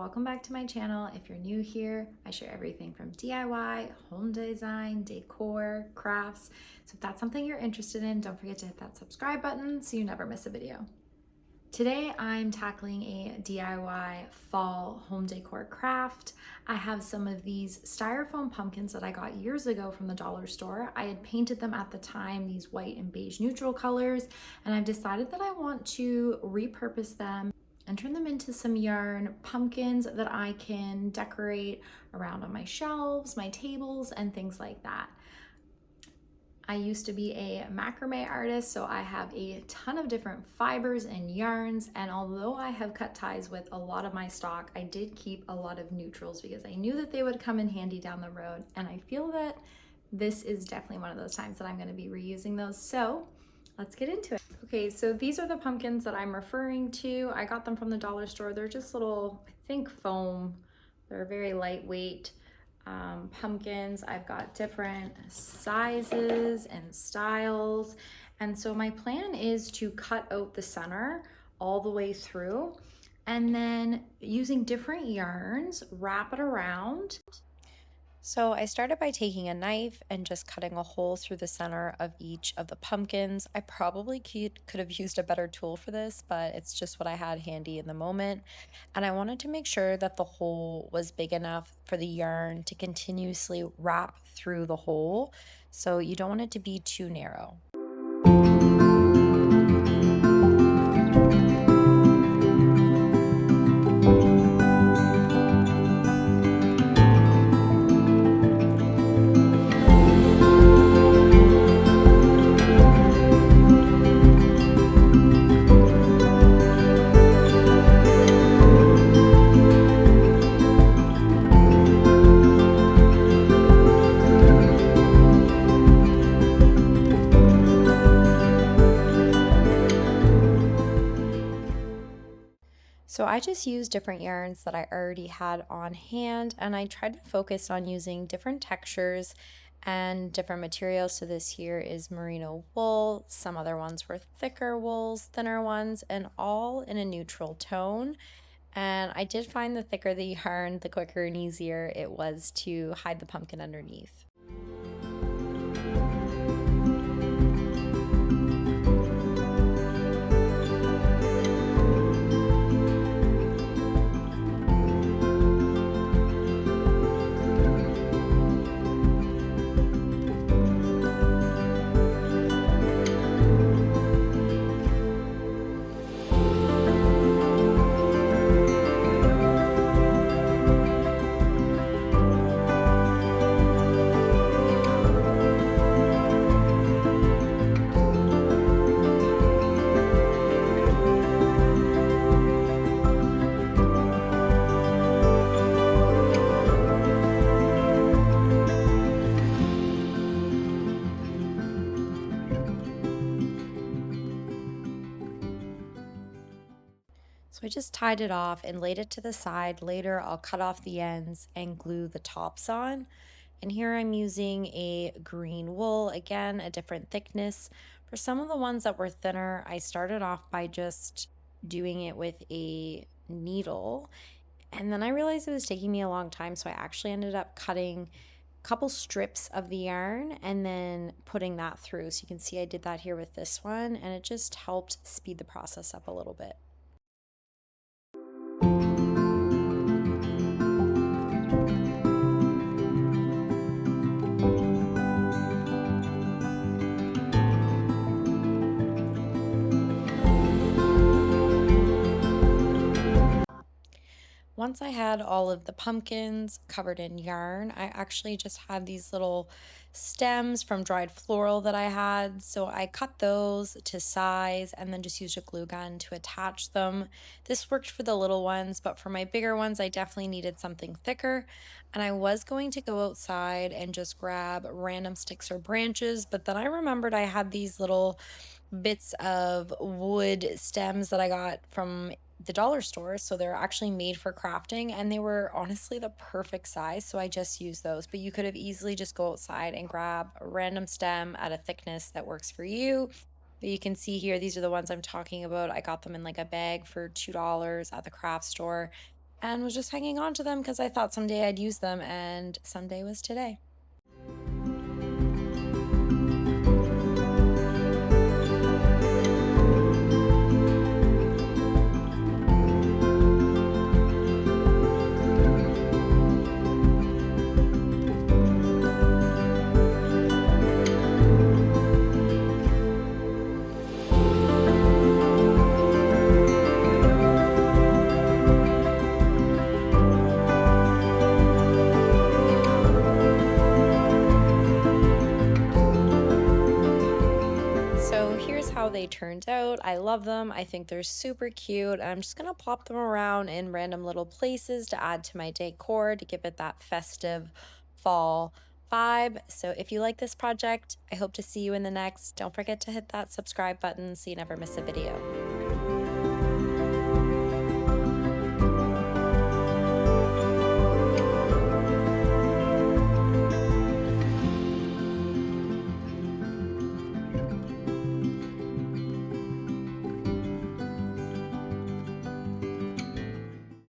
Welcome back to my channel. If you're new here, I share everything from DIY, home design, decor, crafts. So if that's something you're interested in, don't forget to hit that subscribe button so you never miss a video. Today I'm tackling a DIY fall home decor craft. I have some of these styrofoam pumpkins that I got years ago from the dollar store. I had painted them at the time, these white and beige neutral colors, and I've decided that I want to repurpose them and turn them into some yarn pumpkins that I can decorate around on my shelves, my tables, and things like that. I used to be a macrame artist, so I have a ton of different fibers and yarns, and although I have cut ties with a lot of my stock, I did keep a lot of neutrals because I knew that they would come in handy down the road, and I feel that this is definitely one of those times that I'm going to be reusing those. So let's get into it. Okay, so these are the pumpkins that I'm referring to. I got them from the dollar store. They're just little, I think, foam. They're very lightweight pumpkins. I've got different sizes and styles. And so my plan is to cut out the center all the way through and then using different yarns, wrap it around. So I started by taking a knife and just cutting a hole through the center of each of the pumpkins. I probably could have used a better tool for this, but it's just what I had handy in the moment. And I wanted to make sure that the hole was big enough for the yarn to continuously wrap through the hole. So you don't want it to be too narrow. So I just used different yarns that I already had on hand, and I tried to focus on using different textures and different materials. So this here is merino wool, some other ones were thicker wools, thinner ones, and all in a neutral tone. And I did find the thicker the yarn, the quicker and easier it was to hide the pumpkin underneath. So I just tied it off and laid it to the side. Later, I'll cut off the ends and glue the tops on. And here I'm using a green wool, again, a different thickness. For some of the ones that were thinner, I started off by just doing it with a needle. And then I realized it was taking me a long time, so I actually ended up cutting a couple strips of the yarn and then putting that through. So you can see I did that here with this one, and it just helped speed the process up a little bit. Once I had all of the pumpkins covered in yarn, I actually just had these little stems from dried floral that I had. So I cut those to size and then just used a glue gun to attach them. This worked for the little ones, but for my bigger ones, I definitely needed something thicker. And I was going to go outside and just grab random sticks or branches, but then I remembered I had these little bits of wood stems that I got from the dollar store. So they're actually made for crafting, and they were honestly the perfect size. So I just used those, but you could have easily just go outside and grab a random stem at a thickness that works for you. But you can see here, these are the ones I'm talking about. I got them in like a bag for $2 at the craft store. and was just hanging on to them because I thought someday I'd use them, and someday was today. So here's how they turned out. I love them. I think they're super cute. I'm just gonna plop them around in random little places to add to my decor to give it that festive fall vibe. So if you like this project, I hope to see you in the next. Don't forget to hit that subscribe button so you never miss a video.